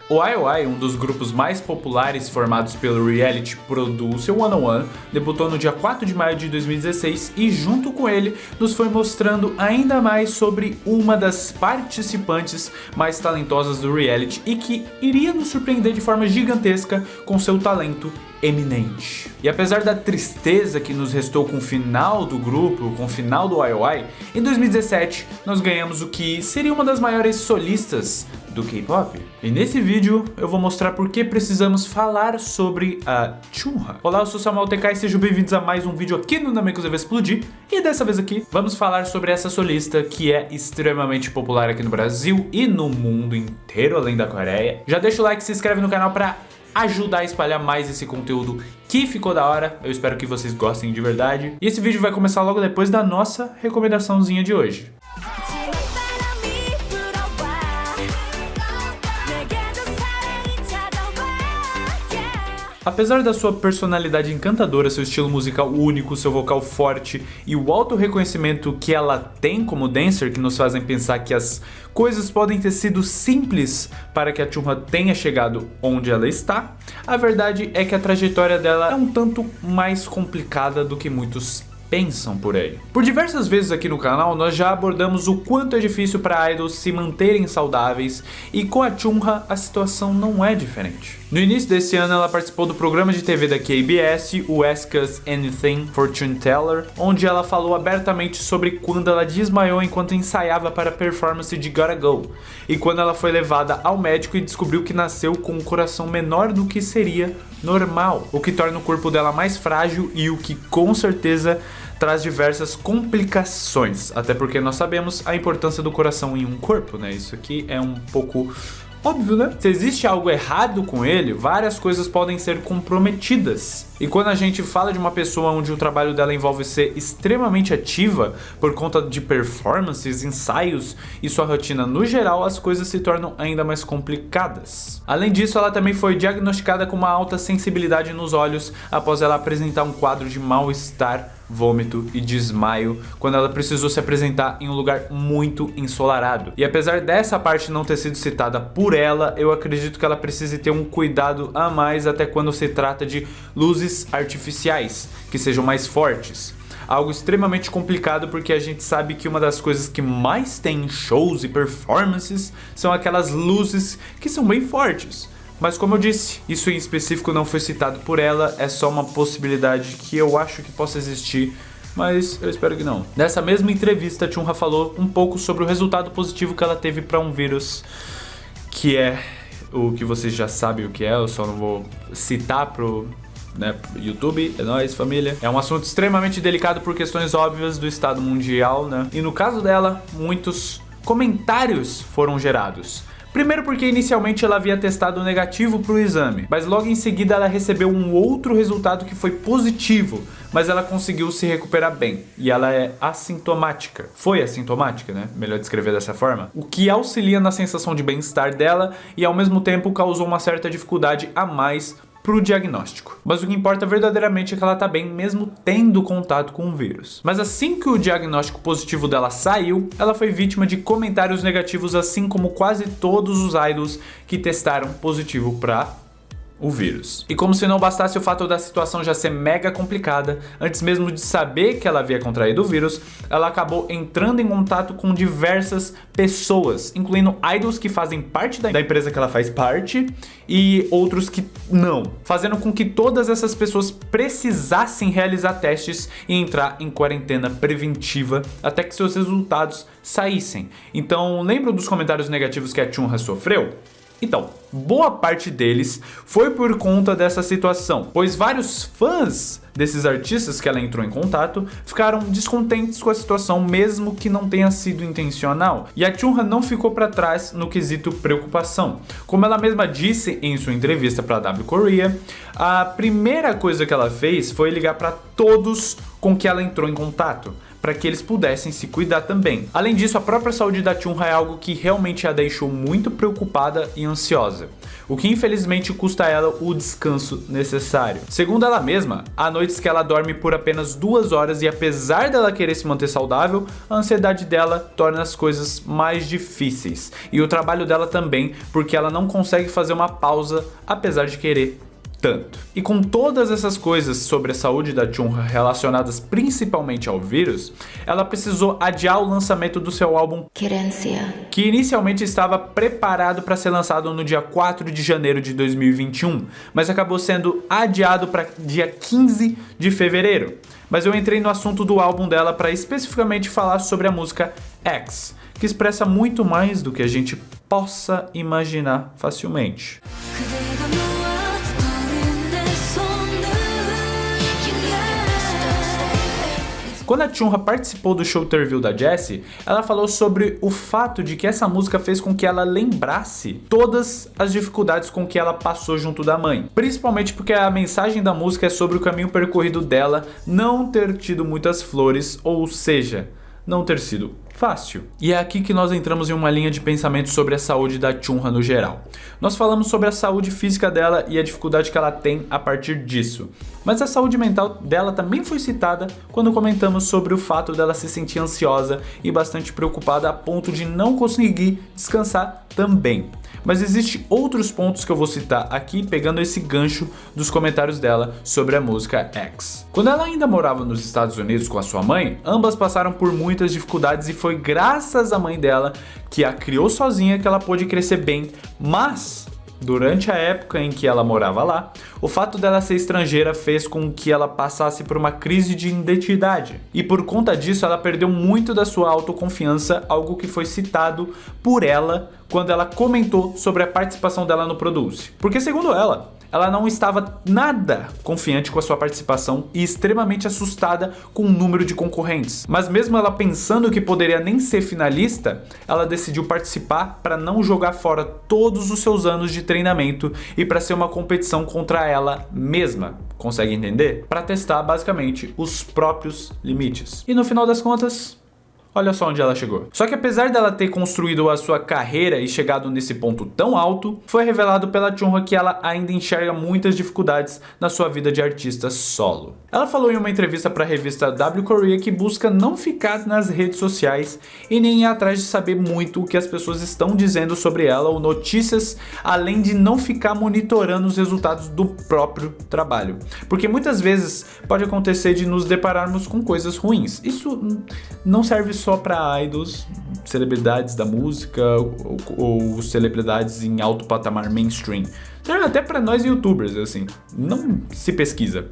O IOI, um dos grupos mais populares formados pelo reality Producer 101, debutou no dia 4 de maio de 2016 e junto com ele nos foi mostrando ainda mais sobre uma das participantes mais talentosas do reality e que iria nos surpreender de forma gigantesca com seu talento eminente. E apesar da tristeza que nos restou com o final do grupo, com o final do IOI, em 2017 nós ganhamos o que seria uma das maiores solistas do K-pop. E nesse vídeo eu vou mostrar por que precisamos falar sobre a Chunha. Olá, eu sou Samuel TK e sejam bem-vindos a mais um vídeo aqui no Namekusei vai Explodir. E dessa vez aqui vamos falar sobre essa solista que é extremamente popular aqui no Brasil e no mundo inteiro, além da Coreia. Já deixa o like e se inscreve no canal pra ajudar a espalhar mais esse conteúdo que ficou da hora. Eu espero que vocês gostem de verdade. E esse vídeo vai começar logo depois da nossa recomendaçãozinha de hoje. Apesar da sua personalidade encantadora, seu estilo musical único, seu vocal forte e o alto reconhecimento que ela tem como dancer, que nos fazem pensar que as coisas podem ter sido simples para que a Chunha tenha chegado onde ela está, a verdade é que a trajetória dela é um tanto mais complicada do que muitos pensam por aí. Por diversas vezes aqui no canal nós já abordamos o quanto é difícil para idols se manterem saudáveis e com a Chunha a situação não é diferente. No início desse ano ela participou do programa de TV da KBS, o Ask Us Anything Fortune Teller, onde ela falou abertamente sobre quando ela desmaiou enquanto ensaiava para a performance de Gotta Go e quando ela foi levada ao médico e descobriu que nasceu com um coração menor do que seria normal, o que torna o corpo dela mais frágil e o que com certeza traz diversas complicações, até porque nós sabemos a importância do coração em um corpo, né? Isso aqui é um pouco óbvio, né? Se existe algo errado com ele, várias coisas podem ser comprometidas. E quando a gente fala de uma pessoa onde o trabalho dela envolve ser extremamente ativa por conta de performances, ensaios e sua rotina no geral, as coisas se tornam ainda mais complicadas. Além disso, ela também foi diagnosticada com uma alta sensibilidade nos olhos após ela apresentar um quadro de mal-estar, vômito e desmaio quando ela precisou se apresentar em um lugar muito ensolarado. E apesar dessa parte não ter sido citada por ela, eu acredito que ela precise ter um cuidado a mais até quando se trata de luzes artificiais que sejam mais fortes. Algo extremamente complicado porque a gente sabe que uma das coisas que mais tem em shows e performances são aquelas luzes que são bem fortes. Mas como eu disse, isso em específico não foi citado por ela, é só uma possibilidade que eu acho que possa existir, mas eu espero que não. Nessa mesma entrevista, a Chunha falou um pouco sobre o resultado positivo que ela teve para um vírus que é o que vocês já sabem o que é, eu só não vou citar pro YouTube, é nóis, família. É um assunto extremamente delicado por questões óbvias do estado mundial, né? E no caso dela, muitos comentários foram gerados. Primeiro porque inicialmente ela havia testado negativo para o exame, mas logo em seguida ela recebeu um outro resultado que foi positivo, mas ela conseguiu se recuperar bem, e ela é assintomática. Foi assintomática, né? Melhor descrever dessa forma. O que auxilia na sensação de bem-estar dela e ao mesmo tempo causou uma certa dificuldade a mais pro diagnóstico. Mas o que importa verdadeiramente é que ela tá bem mesmo tendo contato com o vírus. Mas assim que o diagnóstico positivo dela saiu, ela foi vítima de comentários negativos, assim como quase todos os idols que testaram positivo para o vírus. E como se não bastasse o fato da situação já ser mega complicada, antes mesmo de saber que ela havia contraído o vírus, ela acabou entrando em contato com diversas pessoas, incluindo idols que fazem parte da empresa que ela faz parte e outros que não, fazendo com que todas essas pessoas precisassem realizar testes e entrar em quarentena preventiva até que seus resultados saíssem. Então, lembra dos comentários negativos que a Chunha sofreu? Então, boa parte deles foi por conta dessa situação, pois vários fãs desses artistas que ela entrou em contato ficaram descontentes com a situação, mesmo que não tenha sido intencional. E a Chunha não ficou para trás no quesito preocupação. Como ela mesma disse em sua entrevista para a W Korea, a primeira coisa que ela fez foi ligar para todos com que ela entrou em contato, para que eles pudessem se cuidar também. Além disso, a própria saúde da Chunha é algo que realmente a deixou muito preocupada e ansiosa, o que infelizmente custa a ela o descanso necessário. Segundo ela mesma, há noites que ela dorme por apenas 2 horas e apesar dela querer se manter saudável, a ansiedade dela torna as coisas mais difíceis. E o trabalho dela também, porque ela não consegue fazer uma pausa apesar de querer tanto. E com todas essas coisas sobre a saúde da Chunha relacionadas principalmente ao vírus, ela precisou adiar o lançamento do seu álbum Querência, que inicialmente estava preparado para ser lançado no dia 4 de janeiro de 2021, mas acabou sendo adiado para dia 15 de fevereiro. Mas eu entrei no assunto do álbum dela para especificamente falar sobre a música X, que expressa muito mais do que a gente possa imaginar facilmente. Quando a Chunha participou do show Interview da Jessie, ela falou sobre o fato de que essa música fez com que ela lembrasse todas as dificuldades com que ela passou junto da mãe. Principalmente porque a mensagem da música é sobre o caminho percorrido dela não ter tido muitas flores, ou seja, não ter sido fácil. E é aqui que nós entramos em uma linha de pensamento sobre a saúde da Chunha no geral. Nós falamos sobre a saúde física dela e a dificuldade que ela tem a partir disso. Mas a saúde mental dela também foi citada quando comentamos sobre o fato dela se sentir ansiosa e bastante preocupada a ponto de não conseguir descansar também. Mas existem outros pontos que eu vou citar aqui pegando esse gancho dos comentários dela sobre a música X. Quando ela ainda morava nos Estados Unidos com a sua mãe, ambas passaram por muitas dificuldades e foi graças à mãe dela, que a criou sozinha, que ela pôde crescer bem, mas durante a época em que ela morava lá, o fato dela ser estrangeira fez com que ela passasse por uma crise de identidade. E por conta disso, ela perdeu muito da sua autoconfiança, algo que foi citado por ela quando ela comentou sobre a participação dela no Produce. Porque segundo ela não estava nada confiante com a sua participação e extremamente assustada com o número de concorrentes. Mas mesmo ela pensando que poderia nem ser finalista, ela decidiu participar para não jogar fora todos os seus anos de treinamento e para ser uma competição contra ela mesma. Consegue entender? Para testar basicamente os próprios limites. E no final das contas, olha só onde ela chegou. Só que apesar dela ter construído a sua carreira e chegado nesse ponto tão alto, foi revelado pela Chunha que ela ainda enxerga muitas dificuldades na sua vida de artista solo. Ela falou em uma entrevista para a revista W Korea que busca não ficar nas redes sociais e nem ir atrás de saber muito o que as pessoas estão dizendo sobre ela ou notícias, além de não ficar monitorando os resultados do próprio trabalho. Porque muitas vezes pode acontecer de nos depararmos com coisas ruins. Isso não serve só para idols, celebridades da música ou celebridades em alto patamar mainstream. Serve até para nós youtubers, assim. Não se pesquisa.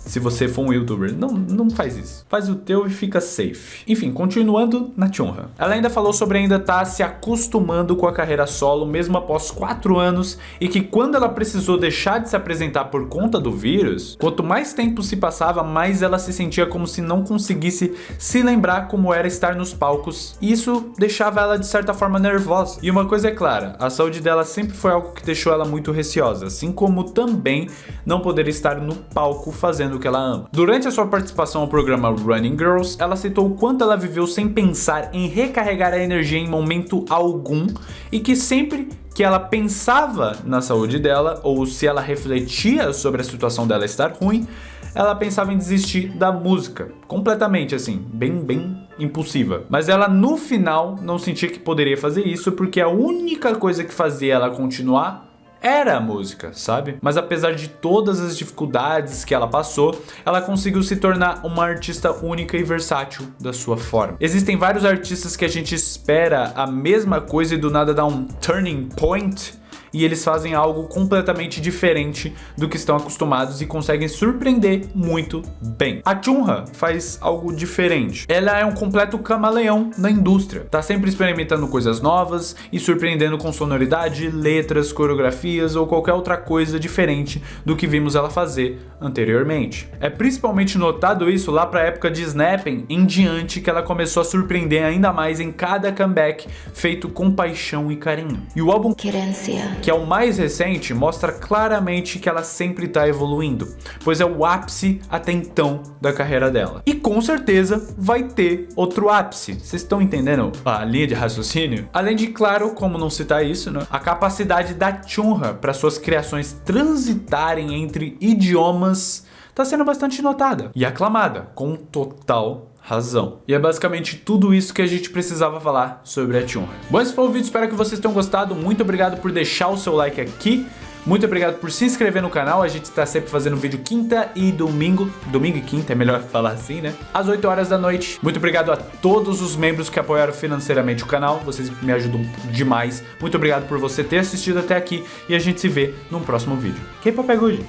Se você for um youtuber, não faz isso. Faz o teu e fica safe. Enfim, continuando na Chunha. Ela ainda falou sobre ainda estar se acostumando com a carreira solo, mesmo após 4 anos, e que quando ela precisou deixar de se apresentar por conta do vírus, quanto mais tempo se passava, mais ela se sentia como se não conseguisse se lembrar como era estar nos palcos. E isso deixava ela de certa forma nervosa. E uma coisa é clara, a saúde dela sempre foi algo que deixou ela muito receosa, assim como também não poder estar no palco fazendo o que ela ama. Durante a sua participação ao programa Running Girls, ela citou o quanto ela viveu sem pensar em recarregar a energia em momento algum e que sempre que ela pensava na saúde dela ou se ela refletia sobre a situação dela estar ruim, ela pensava em desistir da música, completamente assim, bem impulsiva. Mas ela no final não sentia que poderia fazer isso porque a única coisa que fazia ela continuar era a música, sabe? Mas apesar de todas as dificuldades que ela passou, ela conseguiu se tornar uma artista única e versátil da sua forma. Existem vários artistas que a gente espera a mesma coisa e do nada dá um turning point e eles fazem algo completamente diferente do que estão acostumados e conseguem surpreender muito bem. A Chunha faz algo diferente. Ela é um completo camaleão na indústria. Tá sempre experimentando coisas novas e surpreendendo com sonoridade, letras, coreografias ou qualquer outra coisa diferente do que vimos ela fazer anteriormente. É principalmente notado isso lá pra época de Snapping em diante que ela começou a surpreender ainda mais em cada comeback feito com paixão e carinho. E o álbum Querência que é o mais recente, mostra claramente que ela sempre tá evoluindo, pois é o ápice até então da carreira dela. E com certeza vai ter outro ápice. Vocês estão entendendo a linha de raciocínio? Além de, claro, como não citar isso, né? A capacidade da Chunha para suas criações transitarem entre idiomas tá sendo bastante notada e aclamada, com total razão. E é basicamente tudo isso que a gente precisava falar sobre a Chunha. Bom, esse foi o vídeo, espero que vocês tenham gostado. Muito obrigado por deixar o seu like aqui. Muito obrigado por se inscrever no canal, a gente está sempre fazendo vídeo quinta e domingo e quinta, é melhor falar assim, né? Às 8 horas da noite. Muito obrigado a todos os membros que apoiaram financeiramente o canal, vocês me ajudam demais. Muito obrigado por você ter assistido até aqui e a gente se vê num próximo vídeo. K-Pop é good.